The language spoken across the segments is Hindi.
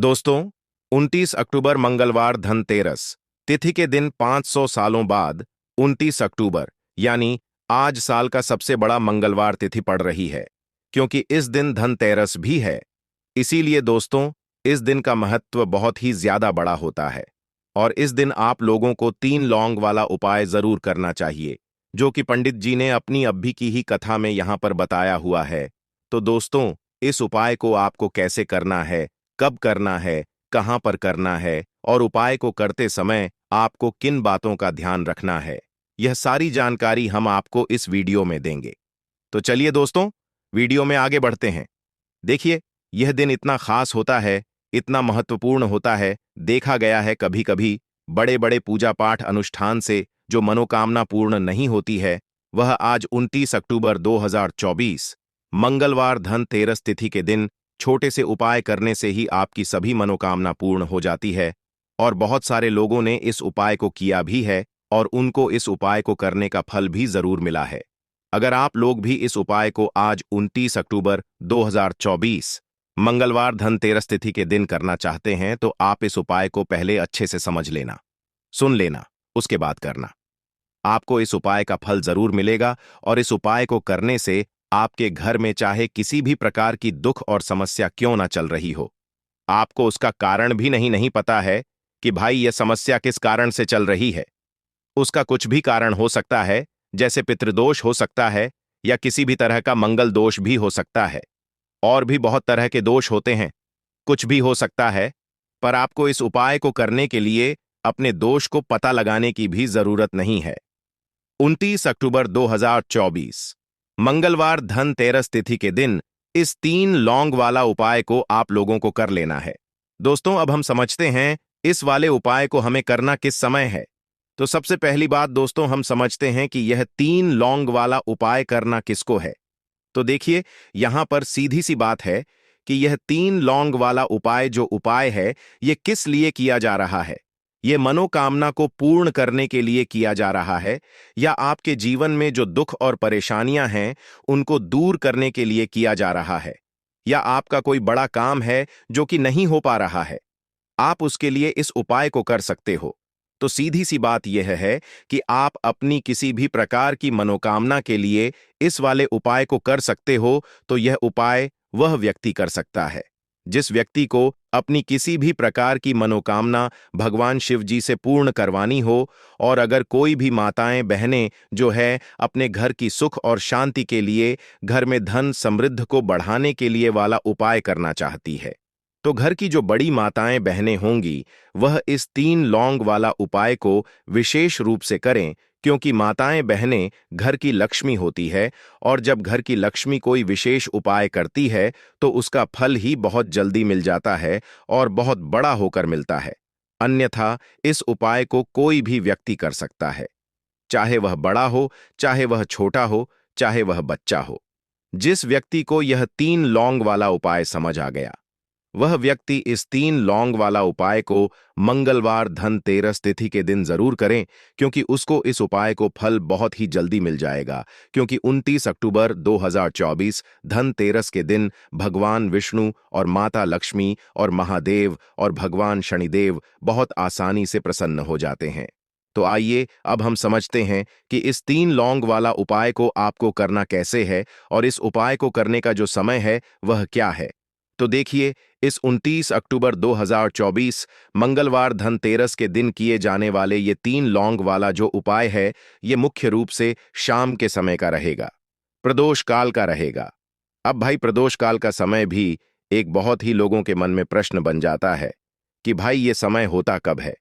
दोस्तों, 29 अक्टूबर मंगलवार धनतेरस तिथि के दिन 500 सालों बाद 29 अक्टूबर यानी आज साल का सबसे बड़ा मंगलवार तिथि पड़ रही है, क्योंकि इस दिन धनतेरस भी है। इसीलिए दोस्तों, इस दिन का महत्व बहुत ही ज्यादा बड़ा होता है और इस दिन आप लोगों को 3 लौंग वाला उपाय जरूर करना चाहिए, जो कि पंडित जी ने अपनी अभी की ही कथा में यहां पर बताया हुआ है। तो दोस्तों, इस उपाय को आपको कैसे करना है, कब करना है, कहां पर करना है और उपाय को करते समय आपको किन बातों का ध्यान रखना है, यह सारी जानकारी हम आपको इस वीडियो में देंगे। तो चलिए दोस्तों, वीडियो में आगे बढ़ते हैं। देखिए, यह दिन इतना खास होता है, इतना महत्वपूर्ण होता है। देखा गया है कभी कभी बड़े बड़े पूजा पाठ अनुष्ठान से जो मनोकामना पूर्ण नहीं होती है, वह आज 29 अक्टूबर 2024 मंगलवार धनतेरस तिथि के दिन छोटे से उपाय करने से ही आपकी सभी मनोकामना पूर्ण हो जाती है। और बहुत सारे लोगों ने इस उपाय को किया भी है और उनको इस उपाय को करने का फल भी जरूर मिला है। अगर आप लोग भी इस उपाय को आज 29 अक्टूबर 2024 मंगलवार धनतेरस तिथि के दिन करना चाहते हैं, तो आप इस उपाय को पहले अच्छे से समझ लेना, सुन लेना, उसके बाद करना। आपको इस उपाय का फल जरूर मिलेगा और इस उपाय को करने से आपके घर में चाहे किसी भी प्रकार की दुख और समस्या क्यों ना चल रही हो, आपको उसका कारण भी नहीं पता है कि भाई यह समस्या किस कारण से चल रही है। उसका कुछ भी कारण हो सकता है, जैसे पितृदोष हो सकता है या किसी भी तरह का मंगल दोष भी हो सकता है, और भी बहुत तरह के दोष होते हैं, कुछ भी हो सकता है। पर आपको इस उपाय को करने के लिए अपने दोष को पता लगाने की भी जरूरत नहीं है। 29 अक्टूबर 2024 मंगलवार धनतेरस तिथि के दिन इस 3 लौंग वाला उपाय को आप लोगों को कर लेना है। दोस्तों, अब हम समझते हैं इस वाले उपाय को हमें करना किस समय है। तो सबसे पहली बात दोस्तों, हम समझते हैं कि यह 3 लौंग वाला उपाय करना किसको है। तो देखिए, यहां पर सीधी सी बात है कि यह 3 लौंग वाला उपाय जो उपाय है, यह किस लिए किया जा रहा है। यह मनोकामना को पूर्ण करने के लिए किया जा रहा है, या आपके जीवन में जो दुख और परेशानियां हैं उनको दूर करने के लिए किया जा रहा है, या आपका कोई बड़ा काम है जो कि नहीं हो पा रहा है, आप उसके लिए इस उपाय को कर सकते हो। तो सीधी सी बात यह है कि आप अपनी किसी भी प्रकार की मनोकामना के लिए इस वाले उपाय को कर सकते हो। तो यह उपाय वह व्यक्ति कर सकता है जिस व्यक्ति को अपनी किसी भी प्रकार की मनोकामना भगवान शिव जी से पूर्ण करवानी हो। और अगर कोई भी माताएं बहनें जो है अपने घर की सुख और शांति के लिए, घर में धन समृद्ध को बढ़ाने के लिए वाला उपाय करना चाहती है, तो घर की जो बड़ी माताएं बहनें होंगी वह इस 3 लौंग वाला उपाय को विशेष रूप से करें, क्योंकि माताएं बहनें घर की लक्ष्मी होती है और जब घर की लक्ष्मी कोई विशेष उपाय करती है तो उसका फल ही बहुत जल्दी मिल जाता है और बहुत बड़ा होकर मिलता है। अन्यथा इस उपाय को कोई भी व्यक्ति कर सकता है, चाहे वह बड़ा हो, चाहे वह छोटा हो, चाहे वह बच्चा हो। जिस व्यक्ति को यह 3 लौंग वाला उपाय समझ आ गया, वह व्यक्ति इस 3 लौंग वाला उपाय को मंगलवार धनतेरस तिथि के दिन जरूर करें, क्योंकि उसको इस उपाय को फल बहुत ही जल्दी मिल जाएगा। क्योंकि 29 अक्टूबर 2024 धनतेरस के दिन भगवान विष्णु और माता लक्ष्मी और महादेव और भगवान शनिदेव बहुत आसानी से प्रसन्न हो जाते हैं। तो आइए अब हम समझते हैं कि इस 3 लौंग वाला उपाय को आपको करना कैसे है और इस उपाय को करने का जो समय है वह क्या है। तो देखिए, इस 29 अक्टूबर 2024 मंगलवार धनतेरस के दिन किए जाने वाले ये 3 लौंग वाला जो उपाय है, ये मुख्य रूप से शाम के समय का रहेगा, प्रदोष काल का रहेगा। अब भाई, प्रदोष काल का समय भी एक बहुत ही लोगों के मन में प्रश्न बन जाता है कि भाई ये समय होता कब है,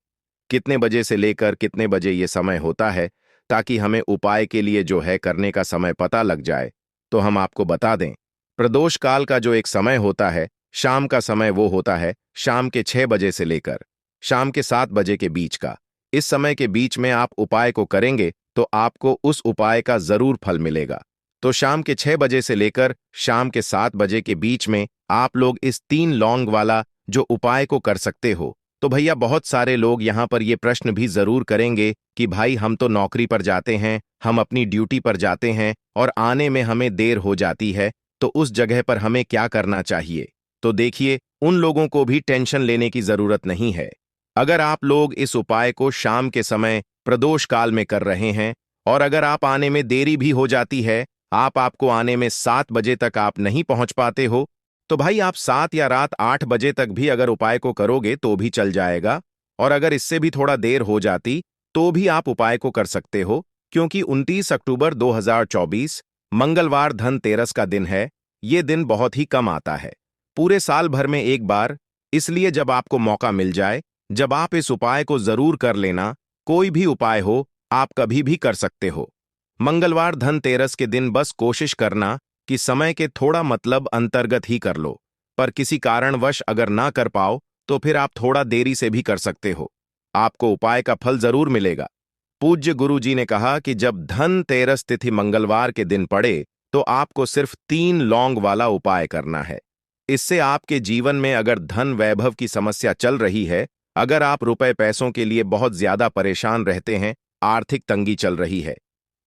कितने बजे से लेकर कितने बजे ये समय होता है, ताकि हमें उपाय के लिए जो है करने का समय पता लग जाए। तो हम आपको बता दें, प्रदोष काल का जो एक समय होता है, शाम का समय, वो होता है शाम के 6 बजे से लेकर शाम के 7 बजे के बीच का। इस समय के बीच में आप उपाय को करेंगे तो आपको उस उपाय का जरूर फल मिलेगा। तो शाम के 6 बजे से लेकर शाम के 7 बजे के बीच में आप लोग इस 3 लौंग वाला जो उपाय को कर सकते हो। तो भैया, बहुत सारे लोग यहाँ पर ये प्रश्न भी जरूर करेंगे कि भाई हम तो नौकरी पर जाते हैं, हम अपनी ड्यूटी पर जाते हैं और आने में हमें देर हो जाती है, तो उस जगह पर हमें क्या करना चाहिए। तो देखिए, उन लोगों को भी टेंशन लेने की जरूरत नहीं है। अगर आप लोग इस उपाय को शाम के समय प्रदोष काल में कर रहे हैं और अगर आप आने में देरी भी हो जाती है, आपको आने में 7 बजे तक आप नहीं पहुंच पाते हो, तो भाई आप 7 या रात 8 बजे तक भी अगर उपाय को करोगे तो भी चल जाएगा। और अगर इससे भी थोड़ा देर हो जाती तो भी आप उपाय को कर सकते हो, क्योंकि 29 अक्टूबर 2024 मंगलवार धनतेरस का दिन है। ये दिन बहुत ही कम आता है, पूरे साल भर में एक बार। इसलिए जब आपको मौका मिल जाए, जब आप इस उपाय को जरूर कर लेना। कोई भी उपाय हो, आप कभी भी कर सकते हो। मंगलवार धनतेरस के दिन बस कोशिश करना कि समय के थोड़ा मतलब अंतर्गत ही कर लो, पर किसी कारणवश अगर ना कर पाओ तो फिर आप थोड़ा देरी से भी कर सकते हो। आपको उपाय का फल जरूर मिलेगा। पूज्य गुरु जी ने कहा कि जब धनतेरस तिथि मंगलवार के दिन पड़े तो आपको सिर्फ 3 लौंग वाला उपाय करना है। इससे आपके जीवन में अगर धन वैभव की समस्या चल रही है, अगर आप रुपए पैसों के लिए बहुत ज्यादा परेशान रहते हैं, आर्थिक तंगी चल रही है,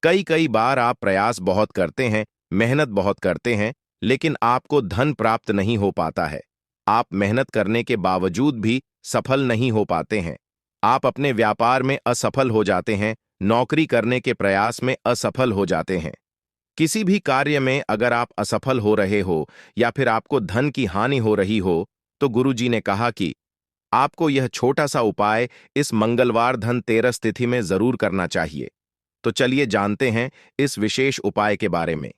कई कई बार आप प्रयास बहुत करते हैं, मेहनत बहुत करते हैं, लेकिन आपको धन प्राप्त नहीं हो पाता है। आप मेहनत करने के बावजूद भी सफल नहीं हो पाते हैं। आप अपने व्यापार में असफल हो जाते हैं, नौकरी करने के प्रयास में असफल हो जाते हैं। किसी भी कार्य में अगर आप असफल हो रहे हो या फिर आपको धन की हानि हो रही हो, तो गुरुजी ने कहा कि आपको यह छोटा सा उपाय इस मंगलवार धनतेरस तिथि में जरूर करना चाहिए। तो चलिए जानते हैं इस विशेष उपाय के बारे में।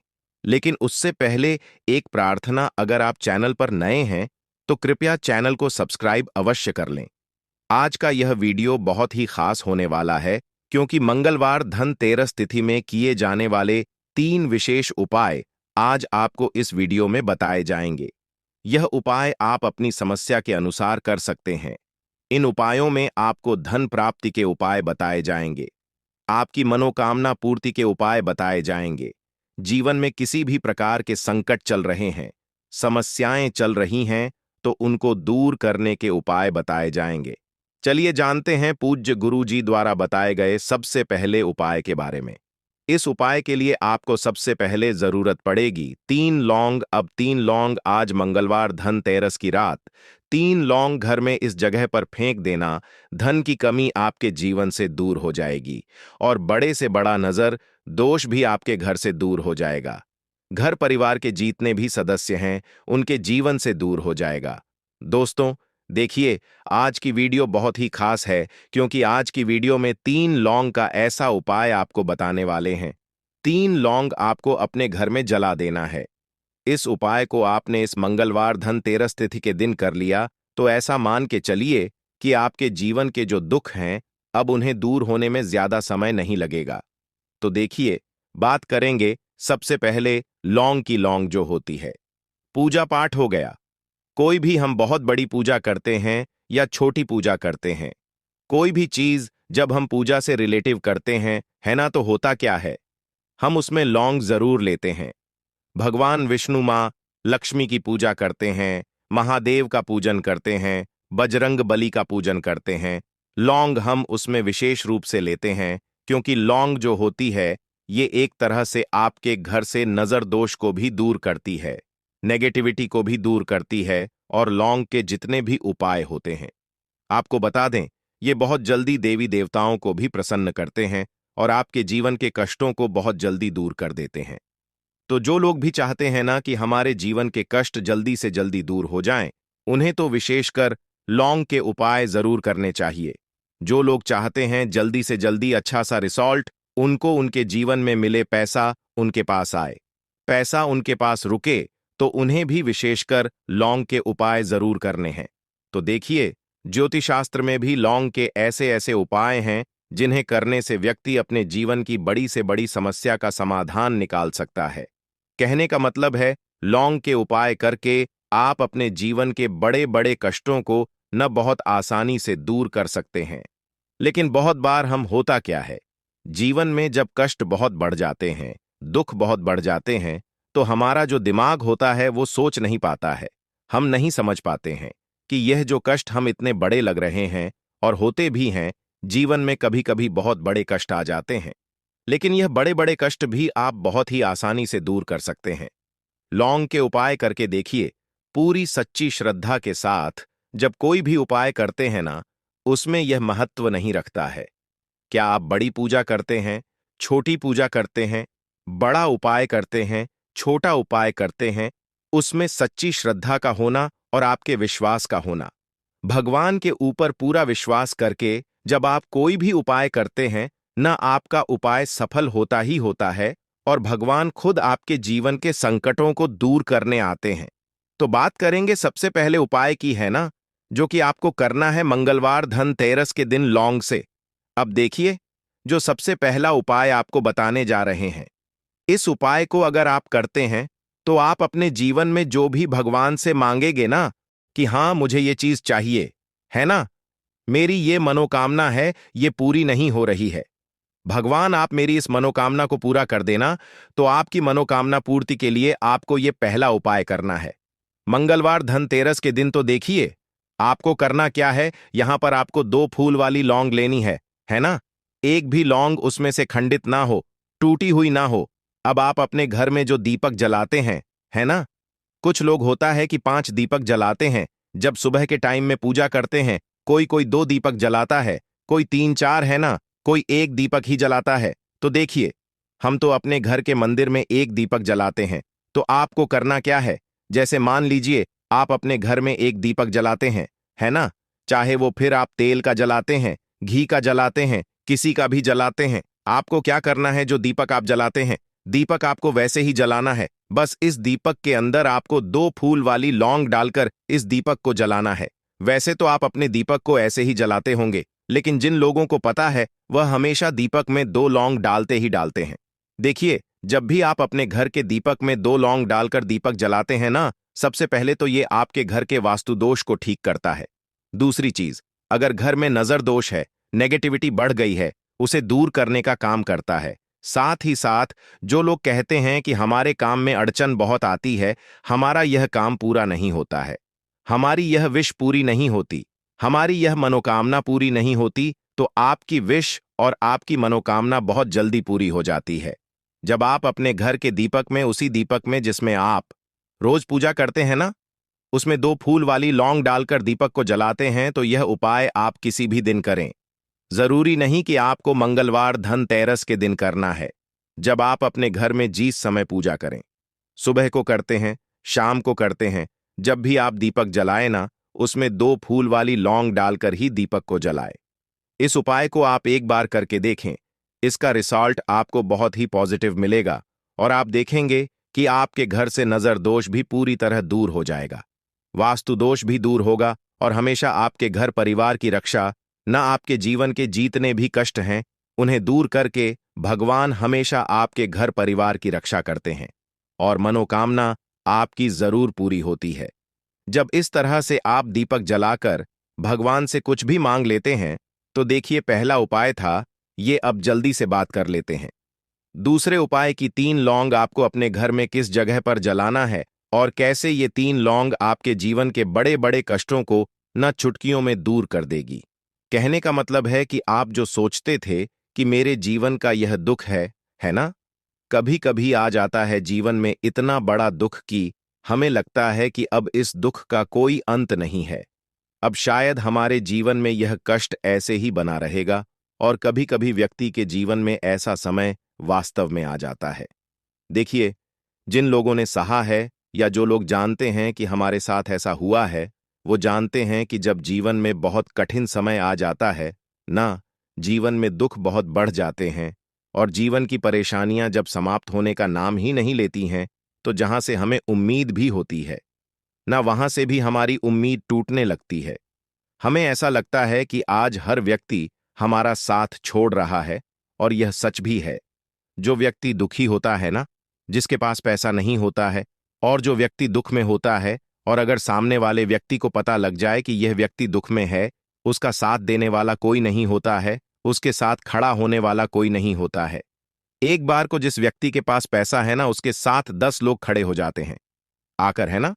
लेकिन उससे पहले एक प्रार्थना, अगर आप चैनल पर नए हैं तो कृपया चैनल को सब्सक्राइब अवश्य कर लें। आज का यह वीडियो बहुत ही खास होने वाला है, क्योंकि मंगलवार धनतेरस तिथि में किए जाने वाले 3 विशेष उपाय आज आपको इस वीडियो में बताए जाएंगे। यह उपाय आप अपनी समस्या के अनुसार कर सकते हैं। इन उपायों में आपको धन प्राप्ति के उपाय बताए जाएंगे, आपकी मनोकामना पूर्ति के उपाय बताए जाएंगे। जीवन में किसी भी प्रकार के संकट चल रहे हैं, समस्याएं चल रही हैं, तो उनको दूर करने के उपाय बताए जाएंगे। चलिए जानते हैं पूज्य गुरु जी द्वारा बताए गए सबसे पहले उपाय के बारे में। इस उपाय के लिए आपको सबसे पहले जरूरत पड़ेगी 3 लौंग। अब 3 लौंग आज मंगलवार धनतेरस की रात 3 लौंग घर में इस जगह पर फेंक देना। धन की कमी आपके जीवन से दूर हो जाएगी और बड़े से बड़ा नजर दोष भी आपके घर से दूर हो जाएगा। घर परिवार के जितने भी सदस्य हैं, उनके जीवन से दूर हो जाएगा। दोस्तों देखिए, आज की वीडियो बहुत ही खास है, क्योंकि आज की वीडियो में 3 लौंग का ऐसा उपाय आपको बताने वाले हैं। 3 लौंग आपको अपने घर में जला देना है। इस उपाय को आपने इस मंगलवार धनतेरस तिथि के दिन कर लिया तो ऐसा मान के चलिए कि आपके जीवन के जो दुख हैं, अब उन्हें दूर होने में ज्यादा समय नहीं लगेगा। तो देखिए, बात करेंगे सबसे पहले लौंग की। लौंग जो होती है, पूजा पाठ हो गया। कोई भी हम बहुत बड़ी पूजा करते हैं या छोटी पूजा करते हैं, कोई भी चीज जब हम पूजा से रिलेटिव करते हैं, है ना, तो होता क्या है, हम उसमें लौंग जरूर लेते हैं। भगवान विष्णु, माँ लक्ष्मी की पूजा करते हैं, महादेव का पूजन करते हैं, बजरंग बली का पूजन करते हैं। लौंग हम उसमें विशेष रूप से लेते हैं, क्योंकि लौंग जो होती है, ये एक तरह से आपके घर से नजर दोष को भी दूर करती है, नेगेटिविटी को भी दूर करती है। और लौंग के जितने भी उपाय होते हैं, आपको बता दें, ये बहुत जल्दी देवी देवताओं को भी प्रसन्न करते हैं और आपके जीवन के कष्टों को बहुत जल्दी दूर कर देते हैं। तो जो लोग भी चाहते हैं ना कि हमारे जीवन के कष्ट जल्दी से जल्दी दूर हो जाएं, उन्हें तो विशेषकर लौंग के उपाय जरूर करने चाहिए। जो लोग चाहते हैं जल्दी से जल्दी अच्छा सा रिजल्ट, उनको उनके जीवन में मिले, पैसा उनके पास आए, पैसा उनके पास रुके, तो उन्हें भी विशेषकर लौंग के उपाय जरूर करने हैं। तो देखिए, ज्योतिषशास्त्र में भी लौंग के ऐसे ऐसे उपाय हैं जिन्हें करने से व्यक्ति अपने जीवन की बड़ी से बड़ी समस्या का समाधान निकाल सकता है। कहने का मतलब है, लौंग के उपाय करके आप अपने जीवन के बड़े बड़े कष्टों को न बहुत आसानी से दूर कर सकते हैं। लेकिन बहुत बार हम होता क्या है, जीवन में जब कष्ट बहुत बढ़ जाते हैं, दुख बहुत बढ़ जाते हैं, तो हमारा जो दिमाग होता है वो सोच नहीं पाता है। हम नहीं समझ पाते हैं कि यह जो कष्ट हम इतने बड़े लग रहे हैं, और होते भी हैं, जीवन में कभी कभी बहुत बड़े कष्ट आ जाते हैं। लेकिन यह बड़े बड़े कष्ट भी आप बहुत ही आसानी से दूर कर सकते हैं। लौंग के उपाय करके देखिए, पूरी सच्ची श्रद्धा के साथ जब कोई भी उपाय करते हैं ना, उसमें यह महत्व नहीं रखता है क्या आप बड़ी पूजा करते हैं, छोटी पूजा करते हैं, बड़ा उपाय करते हैं, छोटा उपाय करते हैं। उसमें सच्ची श्रद्धा का होना और आपके विश्वास का होना। भगवान के ऊपर पूरा विश्वास करके जब आप कोई भी उपाय करते हैं, न आपका उपाय सफल होता ही होता है और भगवान खुद आपके जीवन के संकटों को दूर करने आते हैं। तो बात करेंगे सबसे पहले उपाय की, है ना, जो कि आपको करना है मंगलवार धनतेरस के दिन लौंग से। अब देखिए, जो सबसे पहला उपाय आपको बताने जा रहे हैं, इस उपाय को अगर आप करते हैं तो आप अपने जीवन में जो भी भगवान से मांगेंगे ना कि हाँ मुझे ये चीज चाहिए, है ना, मेरी ये मनोकामना है, ये पूरी नहीं हो रही है, भगवान आप मेरी इस मनोकामना को पूरा कर देना। तो आपकी मनोकामना पूर्ति के लिए आपको ये पहला उपाय करना है। मंगलवार धनतेरस के दिन तो देखिए, आपको करना क्या है, यहां पर आपको 2 फूल वाली लौंग लेनी है ना। एक भी लौंग उसमें से खंडित ना हो, टूटी हुई ना हो। अब आप अपने घर में जो दीपक जलाते हैं, है ना, कुछ लोग होता है कि 5 दीपक जलाते हैं जब सुबह के टाइम में पूजा करते हैं, कोई कोई 2 दीपक जलाता है, कोई 3-4, है ना, कोई 1 दीपक ही जलाता है। तो देखिए, हम तो अपने घर के मंदिर में 1 दीपक जलाते हैं। तो आपको करना क्या है, जैसे मान लीजिए आप अपने घर में 1 दीपक जलाते हैं, है ना, चाहे वो फिर आप तेल का जलाते हैं, घी का जलाते हैं, किसी का भी जलाते हैं, आपको क्या करना है, जो दीपक आप जलाते हैं, दीपक आपको वैसे ही जलाना है। बस इस दीपक के अंदर आपको 2 फूल वाली लौंग डालकर इस दीपक को जलाना है। वैसे तो आप अपने दीपक को ऐसे ही जलाते होंगे, लेकिन जिन लोगों को पता है वह हमेशा दीपक में 2 लौंग डालते ही डालते हैं। देखिए, जब भी आप अपने घर के दीपक में 2 लौंग डालकर दीपक जलाते हैं ना, सबसे पहले तो ये आपके घर के वास्तु दोष को ठीक करता है। दूसरी चीज, अगर घर में नजर दोष है, नेगेटिविटी बढ़ गई है, उसे दूर करने का काम करता है। साथ ही साथ जो लोग कहते हैं कि हमारे काम में अड़चन बहुत आती है, हमारा यह काम पूरा नहीं होता है, हमारी यह विश पूरी नहीं होती, हमारी यह मनोकामना पूरी नहीं होती, तो आपकी विश और आपकी मनोकामना बहुत जल्दी पूरी हो जाती है। जब आप अपने घर के दीपक में, उसी दीपक में जिसमें आप रोज पूजा करते हैं ना, उसमें 2 फूल वाली लौंग डालकर दीपक को जलाते हैं, तो यह उपाय आप किसी भी दिन करें। जरूरी नहीं कि आपको मंगलवार धनतेरस के दिन करना है। जब आप अपने घर में जिस समय पूजा करें, सुबह को करते हैं, शाम को करते हैं, जब भी आप दीपक जलाएं ना, उसमें 2 फूल वाली लौंग डालकर ही दीपक को जलाएं। इस उपाय को आप एक बार करके देखें, इसका रिजल्ट आपको बहुत ही पॉजिटिव मिलेगा और आप देखेंगे कि आपके घर से नजर दोष भी पूरी तरह दूर हो जाएगा, वास्तु दोष भी दूर होगा और हमेशा आपके घर परिवार की रक्षा, न आपके जीवन के जीतने भी कष्ट हैं, उन्हें दूर करके भगवान हमेशा आपके घर परिवार की रक्षा करते हैं और मनोकामना आपकी जरूर पूरी होती है। जब इस तरह से आप दीपक जलाकर भगवान से कुछ भी मांग लेते हैं, तो देखिए, पहला उपाय था ये, अब जल्दी से बात कर लेते हैं। दूसरे उपाय की 3 लौंग आपको अपने घर में किस जगह पर जलाना है और कैसे ये 3 लौंग आपके जीवन के बड़े बड़े कष्टों को न चुटकियों में दूर कर देगी। कहने का मतलब है कि आप जो सोचते थे कि मेरे जीवन का यह दुख है ना, कभी कभी आ जाता है जीवन में इतना बड़ा दुख कि हमें लगता है कि अब इस दुख का कोई अंत नहीं है, अब शायद हमारे जीवन में यह कष्ट ऐसे ही बना रहेगा। और कभी कभी व्यक्ति के जीवन में ऐसा समय वास्तव में आ जाता है। देखिए, जिन लोगों ने सहा है या जो लोग जानते हैं कि हमारे साथ ऐसा हुआ है, वो जानते हैं कि जब जीवन में बहुत कठिन समय आ जाता है ना, जीवन में दुख बहुत बढ़ जाते हैं और जीवन की परेशानियां जब समाप्त होने का नाम ही नहीं लेती हैं, तो जहां से हमें उम्मीद भी होती है ना, वहां से भी हमारी उम्मीद टूटने लगती है। हमें ऐसा लगता है कि आज हर व्यक्ति हमारा साथ छोड़ रहा है और यह सच भी है। जो व्यक्ति दुखी होता है ना, जिसके पास पैसा नहीं होता है, और जो व्यक्ति दुख में होता है और अगर सामने वाले व्यक्ति को पता लग जाए कि यह व्यक्ति दुख में है, उसका साथ देने वाला कोई नहीं होता है, उसके साथ खड़ा होने वाला कोई नहीं होता है। एक बार को जिस व्यक्ति के पास पैसा है ना, उसके साथ 10 लोग खड़े हो जाते हैं आकर, है ना,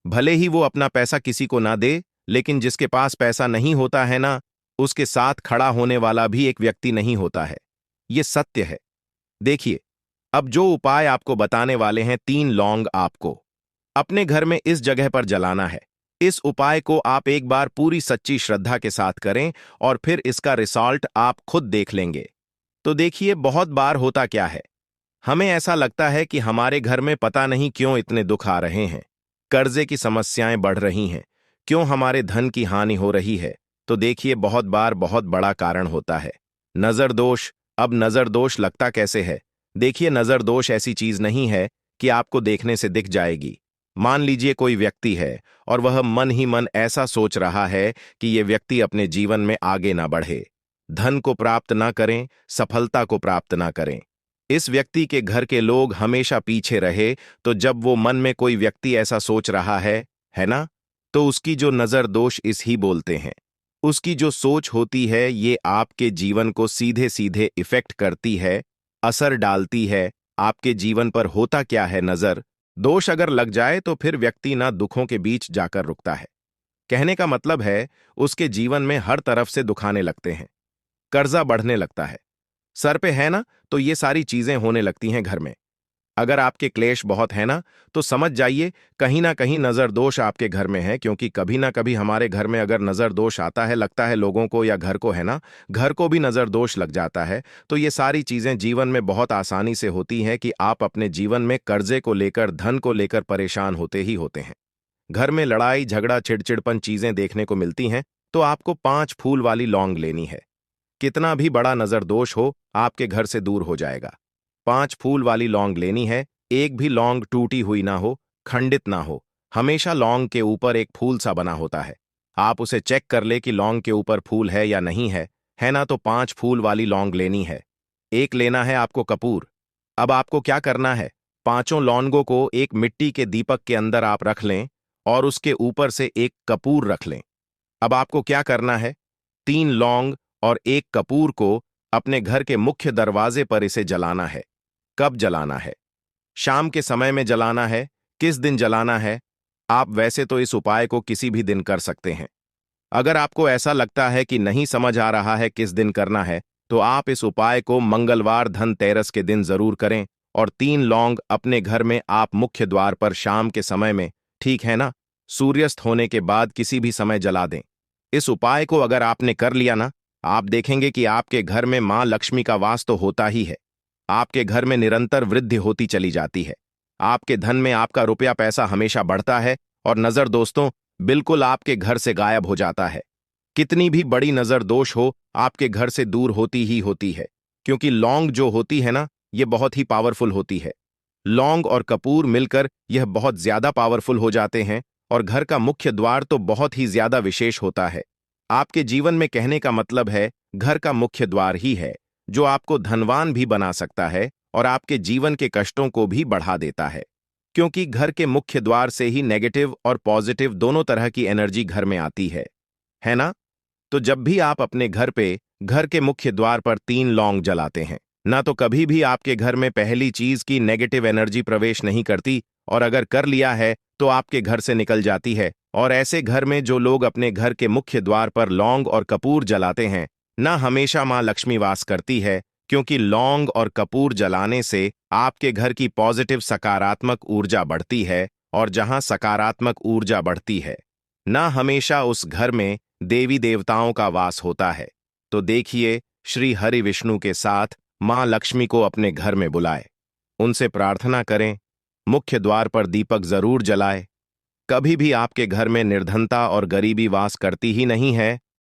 भले ही वो अपना पैसा किसी को ना दे, लेकिन जिसके पास पैसा नहीं होता है ना, उसके साथ खड़ा होने वाला भी एक व्यक्ति नहीं होता है। ये सत्य है। देखिए, अब जो उपाय आपको बताने वाले हैं, 3 लौंग आपको अपने घर में इस जगह पर जलाना है। इस उपाय को आप एक बार पूरी सच्ची श्रद्धा के साथ करें और फिर इसका रिजल्ट आप खुद देख लेंगे। तो देखिए, बहुत बार होता क्या है, हमें ऐसा लगता है कि हमारे घर में पता नहीं क्यों इतने दुख आ रहे हैं, कर्जे की समस्याएं बढ़ रही हैं, क्यों हमारे धन की हानि हो रही है। तो देखिए, बहुत बार बहुत बड़ा कारण होता है नजर दोष। अब नजर दोष लगता कैसे है? देखिए, नजर दोष ऐसी चीज नहीं है कि आपको देखने से दिख जाएगी। मान लीजिए कोई व्यक्ति है और वह मन ही मन ऐसा सोच रहा है कि यह व्यक्ति अपने जीवन में आगे ना बढ़े, धन को प्राप्त ना करें, सफलता को प्राप्त ना करें। इस व्यक्ति के घर के लोग हमेशा पीछे रहे। तो जब वो मन में कोई व्यक्ति ऐसा सोच रहा है ना, तो उसकी जो नजर दोष इस ही बोलते हैं। उसकी जो सोच होती है ये आपके जीवन को सीधे सीधे इफेक्ट करती है, असर डालती है आपके जीवन पर। होता क्या है, नजर दोष अगर लग जाए तो फिर व्यक्ति ना दुखों के बीच जाकर रुकता है। कहने का मतलब है उसके जीवन में हर तरफ से दुखाने लगते हैं, कर्जा बढ़ने लगता है, सर पे है ना, तो ये सारी चीजें होने लगती हैं घर में। अगर आपके क्लेश बहुत है ना, तो समझ जाइए कहीं ना कहीं नजर दोष आपके घर में है। क्योंकि कभी ना कभी हमारे घर में अगर नजर दोष आता है, लगता है लोगों को या घर को, है ना, घर को भी नजर दोष लग जाता है। तो ये सारी चीजें जीवन में बहुत आसानी से होती हैं कि आप अपने जीवन में कर्जे को लेकर, धन को लेकर परेशान होते ही होते हैं। घर में लड़ाई झगड़ा चिड़चिड़पन चीजें देखने को मिलती हैं। तो आपको 5 फूल वाली लौंग लेनी है। कितना भी बड़ा नजर दोष हो, आपके घर से दूर हो जाएगा। 5 फूल वाली लौंग लेनी है। एक भी लौंग टूटी हुई ना हो, खंडित ना हो। हमेशा लौंग के ऊपर एक फूल सा बना होता है। आप उसे चेक कर ले कि लौंग के ऊपर फूल है या नहीं है ना, तो 5 फूल वाली लौंग लेनी है। एक लेना है आपको कपूर। अब आपको क्या करना है, पांचों लौंगों को एक मिट्टी के दीपक के अंदर आप रख लें और उसके ऊपर से एक कपूर रख लें। अब आपको क्या करना है, 3 लौंग और एक कपूर को अपने घर के मुख्य दरवाजे पर इसे जलाना है। कब जलाना है? शाम के समय में जलाना है। किस दिन जलाना है? आप वैसे तो इस उपाय को किसी भी दिन कर सकते हैं। अगर आपको ऐसा लगता है कि नहीं समझ आ रहा है किस दिन करना है, तो आप इस उपाय को मंगलवार धनतेरस के दिन जरूर करें। और 3 लौंग अपने घर में आप मुख्य द्वार पर शाम के समय में, ठीक है ना, सूर्यास्त होने के बाद किसी भी समय जला दें। इस उपाय को अगर आपने कर लिया ना, आप देखेंगे कि आपके घर में मां लक्ष्मी का वास तो होता ही है। आपके घर में निरंतर वृद्धि होती चली जाती है। आपके धन में आपका रुपया पैसा हमेशा बढ़ता है और नजर दोस्तों बिल्कुल आपके घर से गायब हो जाता है। कितनी भी बड़ी नजर दोष हो, आपके घर से दूर होती ही होती है। क्योंकि लौंग जो होती है ना, ये बहुत ही पावरफुल होती है। लौंग और कपूर मिलकर यह बहुत ज्यादा पावरफुल हो जाते हैं और घर का मुख्य द्वार तो बहुत ही ज्यादा विशेष होता है। आपके जीवन में, कहने का मतलब है, घर का मुख्य द्वार ही है जो आपको धनवान भी बना सकता है और आपके जीवन के कष्टों को भी बढ़ा देता है। क्योंकि घर के मुख्य द्वार से ही नेगेटिव और पॉजिटिव दोनों तरह की एनर्जी घर में आती है ना? तो जब भी आप अपने घर पे, घर के मुख्य द्वार पर 3 लौंग जलाते हैं ना, तो कभी भी आपके घर में पहली चीज की नेगेटिव एनर्जी प्रवेश नहीं करती। और अगर कर लिया है तो आपके घर से निकल जाती है। और ऐसे घर में जो लोग अपने घर के मुख्य द्वार पर लौंग और कपूर जलाते हैं ना, हमेशा मां लक्ष्मी वास करती है। क्योंकि लौंग और कपूर जलाने से आपके घर की पॉजिटिव सकारात्मक ऊर्जा बढ़ती है। और जहां सकारात्मक ऊर्जा बढ़ती है ना, हमेशा उस घर में देवी देवताओं का वास होता है। तो देखिए, श्री हरि विष्णु के साथ मां लक्ष्मी को अपने घर में बुलाए, उनसे प्रार्थना करें, मुख्य द्वार पर दीपक जरूर जलाए। कभी भी आपके घर में निर्धनता और गरीबी वास करती ही नहीं है।